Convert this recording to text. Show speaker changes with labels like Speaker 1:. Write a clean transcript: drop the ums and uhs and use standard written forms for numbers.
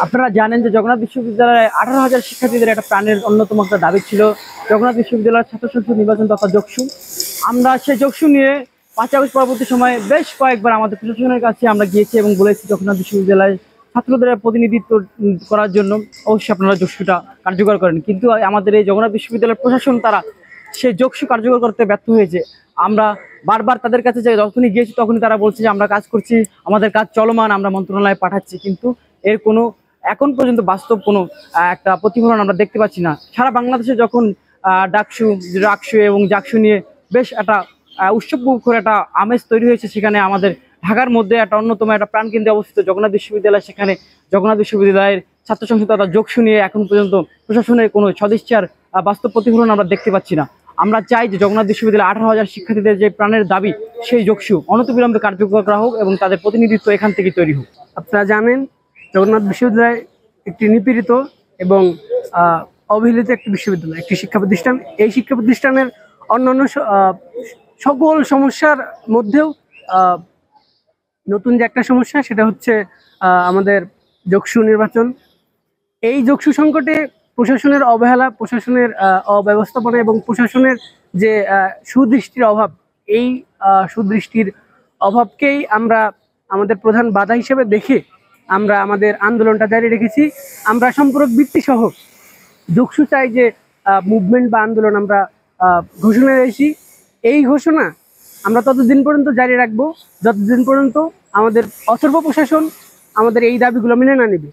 Speaker 1: আপনারা জানেন যে জগন্নাথ বিশ্ববিদ্যালয়ে 18,000 শিক্ষার্থীদের একটা প্রাণের অন্যতম একটা দাবি ছিল জগন্নাথ বিশ্ববিদ্যালয়ের ছাত্র সংসদ নির্বাচন তথা যোগসু। আমরা সেই যোগসু নিয়ে 5 আগস্ট পরবর্তী সময়ে বেশ কয়েকবার আমাদের প্রশাসনের কাছে আমরা গিয়েছি এবং বলেছি জগন্নাথ বিশ্ববিদ্যালয়ে ছাত্রদের প্রতিনিধিত্ব করার জন্য অবশ্যই আপনারা যোগসুটা কার্যকর করেন, কিন্তু আমাদের এই জগন্নাথ বিশ্ববিদ্যালয়ের প্রশাসন তারা সেই যোগসু কার্যকর করতে ব্যর্থ হয়েছে। আমরা বারবার তাদের কাছে যে যখনই গিয়েছি তখনই তারা বলছে যে আমরা কাজ করছি, আমাদের কাজ চলমান, আমরা মন্ত্রণালয়ে পাঠাচ্ছি, কিন্তু এর কোনো এখন পর্যন্ত বাস্তব কোনো একটা প্রতিফলন আমরা দেখতে পাচ্ছি না। সারা বাংলাদেশে যখন ডাকসু এবং জাকসু নিয়ে বেশ একটা উৎসবমুখর একটা আমেজ তৈরি হয়েছে, সেখানে আমাদের ঢাকার মধ্যে একটা অন্যতম একটা প্রাণকেন্দ্রে অবস্থিত জগন্নাথ বিশ্ববিদ্যালয়, সেখানে জগন্নাথ বিশ্ববিদ্যালয়ের ছাত্র সংসদ তথা যোগসু নিয়ে এখন পর্যন্ত প্রশাসনের কোনো সদিচ্ছার বাস্তব প্রতিফলন আমরা দেখতে পাচ্ছি না। আমরা চাই যে জগন্নাথ বিশ্ববিদ্যালয় 18,000 শিক্ষার্থীদের যে প্রাণের দাবি সেই যোগসু অনতিবিলম্বে কার্যকর করা হোক এবং তাদের প্রতিনিধিত্ব এখান থেকে তৈরি হোক।
Speaker 2: আপনারা জানেন জগন্নাথ বিশ্ববিদ্যালয় একটি নিপীড়িত এবং অবহেলিত একটি বিশ্ববিদ্যালয়, একটি শিক্ষা প্রতিষ্ঠান। এই শিক্ষা প্রতিষ্ঠানের অন্যান্য সকল সমস্যার মধ্যেও নতুন যে একটা সমস্যা সেটা হচ্ছে আমাদের যোগসু নির্বাচন। এই যোগসু সংকটে প্রশাসনের অবহেলা, প্রশাসনের অব্যবস্থাপনা এবং প্রশাসনের যে সুদৃষ্টির অভাব, এই সুদৃষ্টির অভাবকেই আমরা আমাদের প্রধান বাধা হিসেবে দেখে আমরা আমাদের আন্দোলনটা জারি রেখেছি। আমরা সম্পূরক বৃত্তি সহ যোগসু চাই যে মুভমেন্ট বা আন্দোলন আমরা ঘোষণা দিয়েছি। এই ঘোষণা আমরা ততদিন পর্যন্ত জারি রাখবো যতদিন পর্যন্ত আমাদের অথর্ব প্রশাসন আমাদের এই দাবিগুলো মেনে না নেবে।